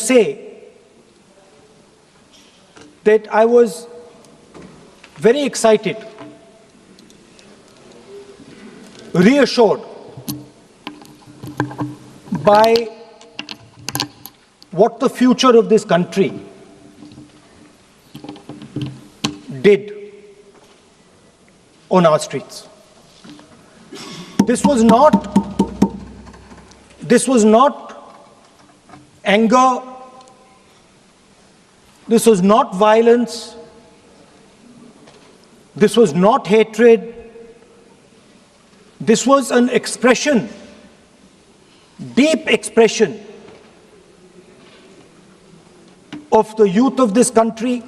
say that I was very excited, reassured by what the future of this country did on our streets. This was not anger, this was not violence, this was not hatred, this was an expression, deep expression of the youth of this country,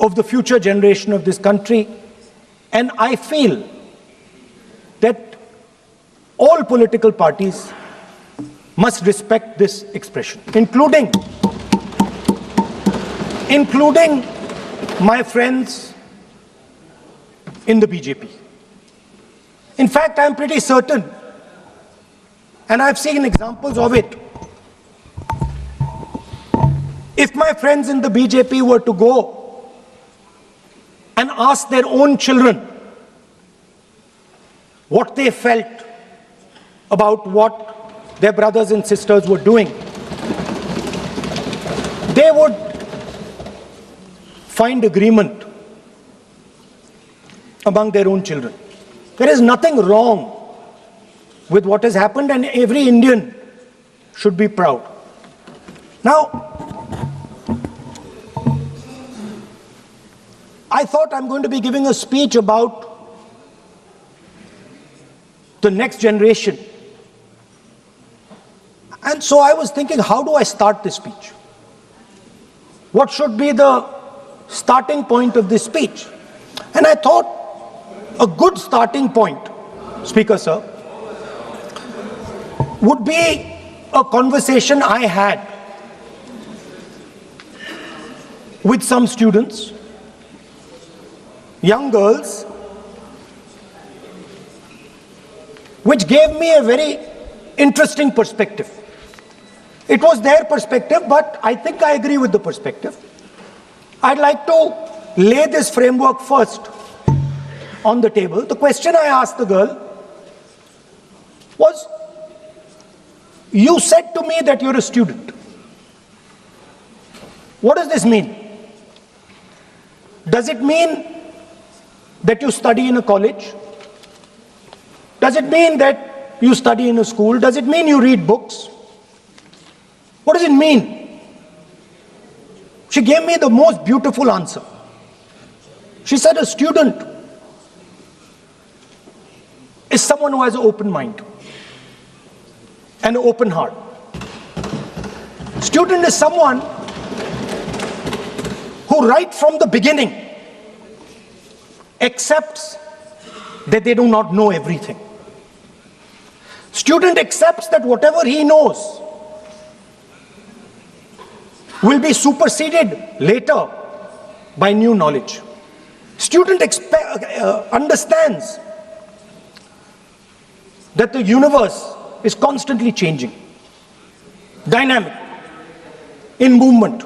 of the future generation of this country, and I feel that all political parties must respect this expression, including my friends in the BJP. In fact, I'm pretty certain, and I've seen examples of it, if my friends in the BJP were to go and ask their own children what they felt about what their brothers and sisters were doing, they would find agreement among their own children. There is nothing wrong with what has happened, and every Indian should be proud. Now, I thought I'm going to be giving a speech about the next generation. And so I was thinking, how do I start this speech? What should be the starting point of this speech? And I thought a good starting point, Speaker Sir, would be a conversation I had with some students, young girls, which gave me a very interesting perspective. It was their perspective, but I think I agree with the perspective. I'd like to lay this framework first on the table. The question I asked the girl was, you said to me that you're a student. What does this mean? Does it mean that you study in a college? Does it mean that you study in a school? Does it mean you read books? What does it mean? She gave me the most beautiful answer. She said a student is someone who has an open mind and an open heart. Student is someone who right from the beginning accepts that they do not know everything. Student accepts that whatever he knows will be superseded later by new knowledge. Student understands that the universe is constantly changing, dynamic, in movement.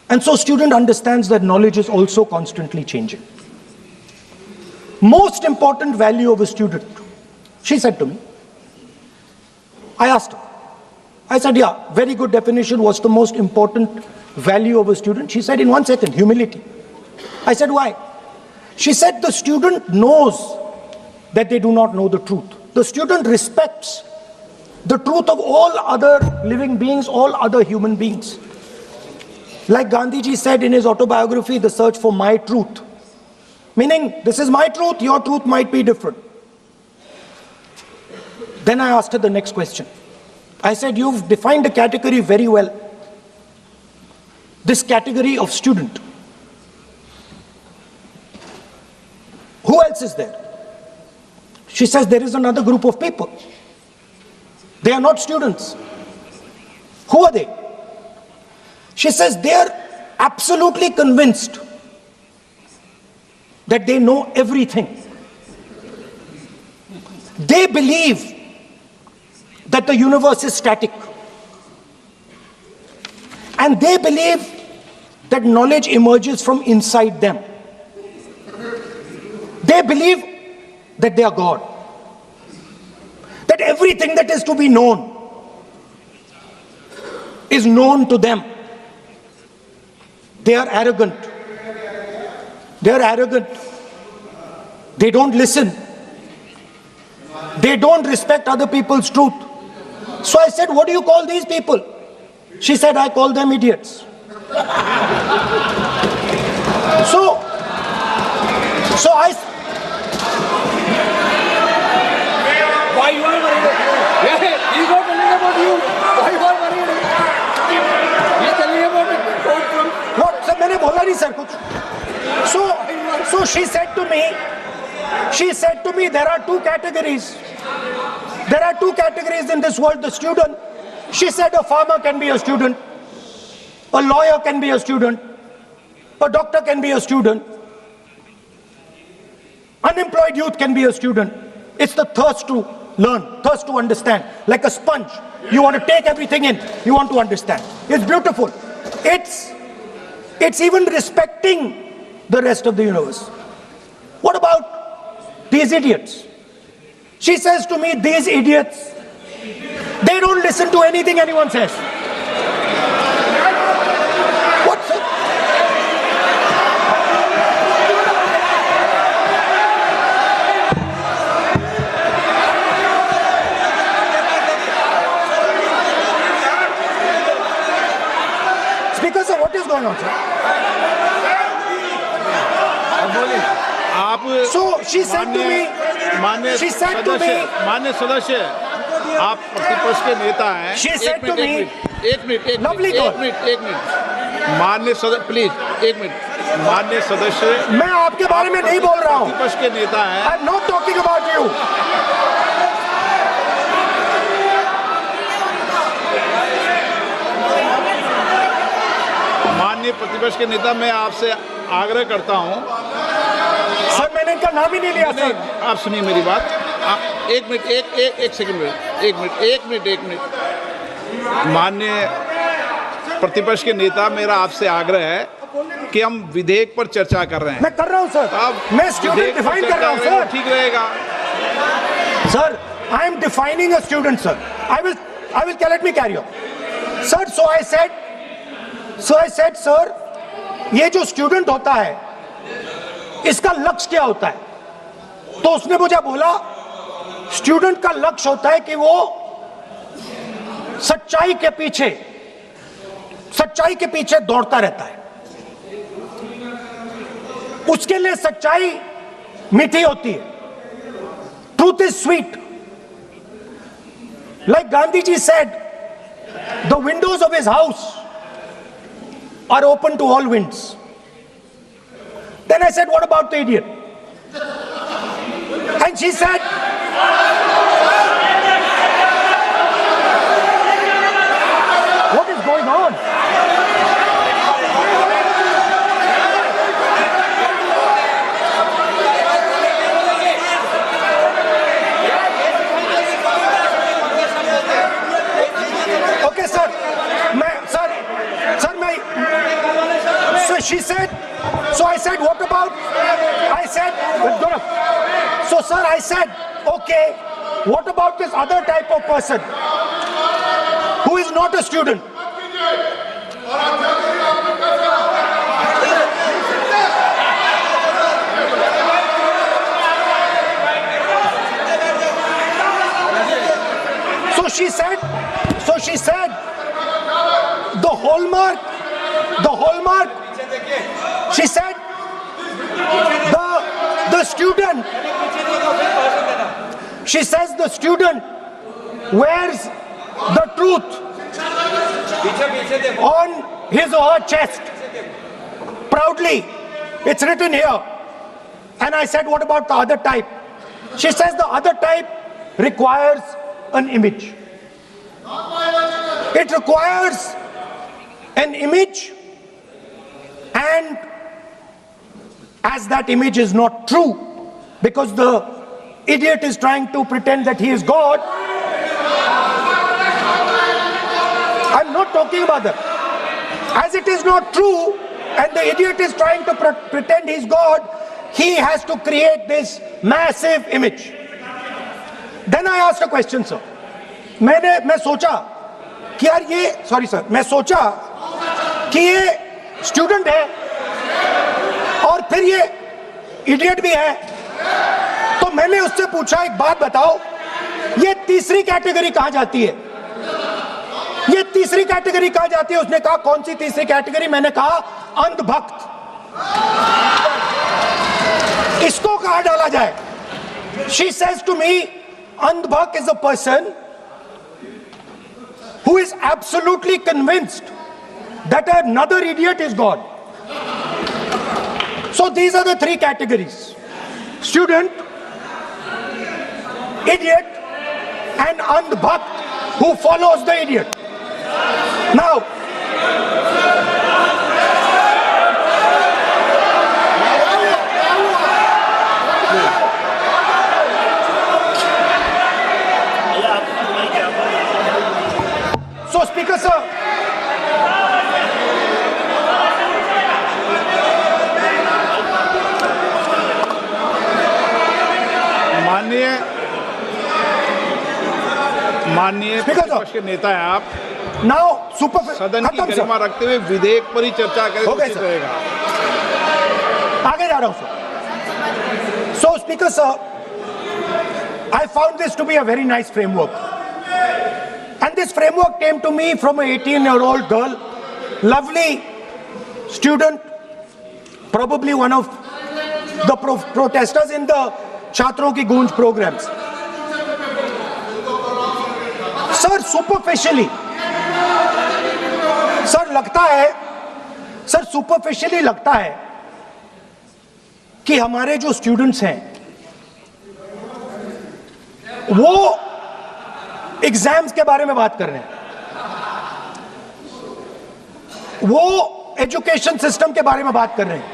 And so student understands that knowledge is also constantly changing. Most important value of a student, she said to me. I asked her. I said, yeah, very good definition. What's the most important value of a student? She said in 1 second, humility. I said, why? She said the student knows that they do not know the truth. The student respects the truth of all other living beings, all other human beings. Like Gandhiji said in his autobiography, The Search for My Truth. Meaning, this is my truth, your truth might be different. Then I asked her the next question. I said, you've defined a category very well. This category of student. Who else is there? She says, there is another group of people. They are not students. Who are they? She says, they are absolutely convinced that they know everything. They believe that the universe is static. And they believe that knowledge emerges from inside them. They believe that they are God. That everything that is to be known is known to them. They are arrogant. They are arrogant. They don't listen. They don't respect other people's truth. So I said, what do you call these people? She said, I call them idiots. So I... Why you are worried? Yeah, he's not telling about you. Why you are worried? He's telling about it. What? Sir, मैंने बोला नहीं sir कुछ. So she said to me, there are two categories. There are two categories in this world. The student. She said a farmer can be a student. A lawyer can be a student. A doctor can be a student. Unemployed youth can be a student. It's the thirst to learn, thirst to understand. Like a sponge. You want to take everything in. You want to understand. It's beautiful. It's even respecting the rest of the universe. What about these idiots? She says to me, these idiots, they don't listen to anything anyone says. What's it? Speaker sir, what is going on, sir? So she said to me, मान्य सदस्य, आप प्रतिपक्ष के नेता हैं। she said to me, एक minute, मान्य सदस्य, प्लीज, एक मिनट, मान्य सदस्य, मैं आपके बारे में नहीं बोल रहा हूँ। प्रतिपक्ष के नेता हैं। I'm not talking about you. माननीय प्रतिपक्ष के नेता, मैं आपसे आग्रह करता हूं। सर मैंने इनका नाम ही नहीं लिया सर। आप सुनिए मेरी बात। एक मिनट, एक सेकंड, एक मिनट। माननीय प्रतिपक्ष के नेता, मेरा आपसे आग्रह है कि हम विधेयक पर चर्चा कर रहे हैं। मैं कर रहा हूं सर। मैं स्टूडेंट डिफाइन कर रहा हूं सर। ठीक रहेगा। Sir, I am defining a student, sir. I will let me carry on. Sir, so I said, sir, ये जो स्टूडेंट होता है, इसका लक्ष्य क्या होता है? तो उसने मुझे बोला, स्टूडेंट का लक्ष्य होता है कि वो सच्चाई के पीछे दौड़ता रहता है। उसके लिए सच्चाई मीठी होती है। Truth is sweet. Like Gandhiji said, the windows of his house are open to all winds. Then I said, what about the idiot? And she said, what is going on? Okay, sir. So she said, so I said, what about? I said, so sir, I said, okay, what about this other type of person who is not a student? So she said, the hallmark, she said, the student, she says the student wears the truth on his or her chest proudly. It's written here. And I said, what about the other type? She says the other type requires an image. It requires an image, and as that image is not true, because the idiot is trying to pretend that he is God, talking about that. As it is not true, and the idiot is trying to pretend he's God, he has to create this massive image. Then I asked a question, sir. मैं सोचा कि यार ये, sorry sir, मैं सोचा कि ये student है और फिर ये इडियट भी है, तो मैंने उससे पूछा एक बात बताओ, ये तीसरी कैटेगरी कहां जाती है? ये तीसरी कैटेगरी कहां जाती है? उसने कहा कौन सी तीसरी कैटेगरी? मैंने कहा अंधभक्त। इसको कहां डाला जाए? She says to me, अंधभक्त is a person who is absolutely convinced that another idiot is God. So these are the three categories: student, idiot, and andhbhakt who follows the idiot. Now, so Speaker sir, माननीय प्रतिपक्ष के नेता हैं आप। now super सदन की गरिमा रखते हुए विधेयक पर ही चर्चा करें तो उचित रहेगा। आगे जा रहा हूं sir. So Speaker sir, I found this to be a very nice framework, and this framework came to me from an 18-year-old girl, lovely student, probably one of the protesters in the Chhatron Ki Goonj programs. Sir superficially लगता है कि हमारे जो students हैं वो exams के बारे में बात कर रहे हैं, वो एजुकेशन सिस्टम के बारे में बात कर रहे हैं,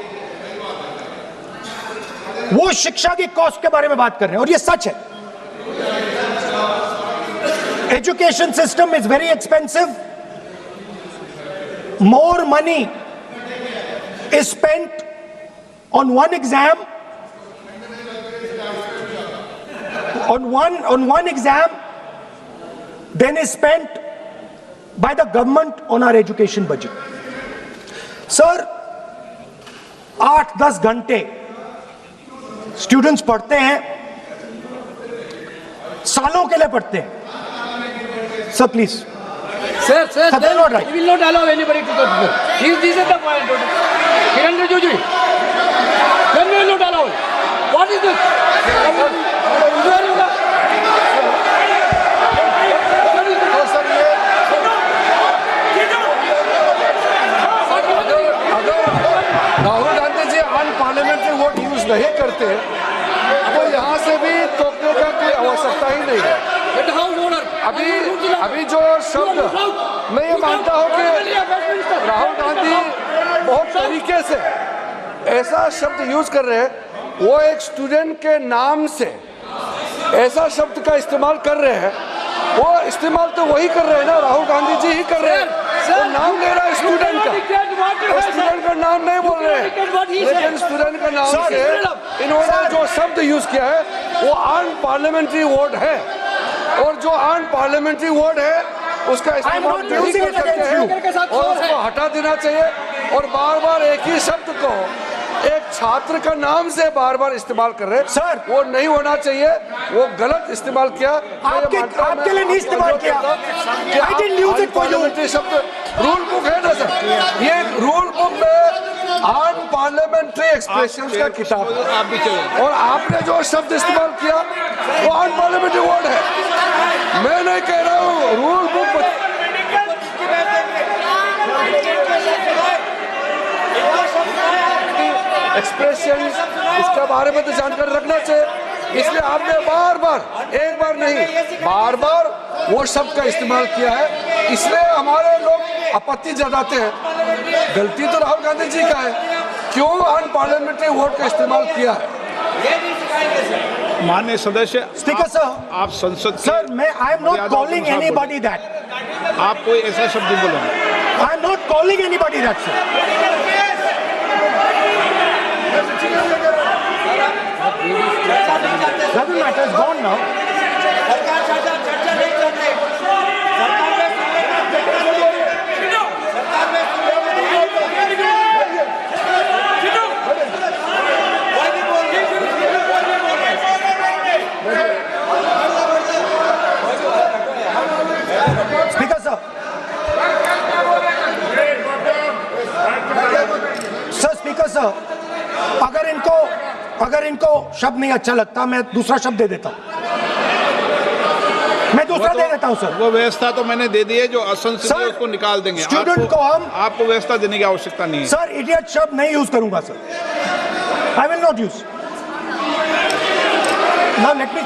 वो शिक्षा की कॉस्ट के बारे में बात कर रहे हैं, और ये सच है। Education system is very expensive. More money is spent on one exam, on one exam, than is spent by the government on our education budget. Sir, 8-10 घंटे स्टूडेंट्स पढ़ते हैं, सालों के लिए पढ़ते हैं। Sir, please. Sir, that's not right. We will not allow anybody to talk. This is the point. Kiran Rijiju, then we will not allow. What is this? Rahul Gandhi ji unparliamentary word use नहीं करते तो यहाँ से भी टोकने का कोई आवश्यकता ही नहीं है। अभी जो शब्द मैं ये मानता हूँ कि राहुल गांधी बहुत तरीके से ऐसा शब्द यूज कर रहे हैं, वो एक स्टूडेंट के नाम से ऐसा शब्द का इस्तेमाल कर रहे हैं। वो इस्तेमाल तो वही कर रहे हैं ना, राहुल गांधी जी ही कर रहे हैं। वो नाम ले रहा है स्टूडेंट का, स्टूडेंट का नाम नहीं बोल रहे हैं, लेकिन स्टूडेंट का नाम से इन्होंने जो शब्द यूज किया है वो अनपार्लियामेंट्री वर्ड है, और जो अनपार्लियामेंट्री वर्ड है उसका इस्तेमाल नहीं कर सकते हैं और उसको हटा देना चाहिए। और बार बार एक ही शब्द को एक छात्र का नाम से बार बार इस्तेमाल कर रहे हैं सर, वो नहीं होना चाहिए, वो गलत इस्तेमाल किया। आपके लिए नहीं इस्तेमाल किया। I didn't use it for you. शब्द रूल बुक है ना सर, ये रूल बुक में अनपार्लियामेंट्री एक्सप्रेशंस का किताब है, और आपने जो शब्द इस्तेमाल किया वो अनपार्लियामेंट्री वर्ड है। मैं नहीं कह रहा हूँ, रूल बुक एक्सप्रेशन इसके बारे में तो जानकारी रखना चाहिए, इसलिए आपने बार बार, एक बार नहीं बार बार वो शब्द का इस्तेमाल किया है, इसलिए हमारे लोग आपत्ति जताते हैं। गलती तो राहुल गांधी जी का है, क्यों अनपार्लियामेंट्री वर्ड का इस्तेमाल किया है। माननीय सदस्य, स्पीकर सर, आप संसद सर मैं I am not calling anybody that. आप कोई ऐसा शब्द बोलेंगे I am not calling anybody that, sir. Doesn't matter, it's gone now. Speaker sir. Sir, Speaker sir, अगर इनको शब्द नहीं अच्छा लगता मैं दूसरा शब्द दे देता हूं। मैं दूसरा दे देता हूं सर। वो व्यवस्था तो मैंने दे दी है, जो असंसदीय है उसको निकाल देंगे। स्टूडेंट को हम आपको व्यवस्था देने की आवश्यकता नहीं है सर। इडियट शब्द नहीं यूज करूंगा sir. I will not use. Now let me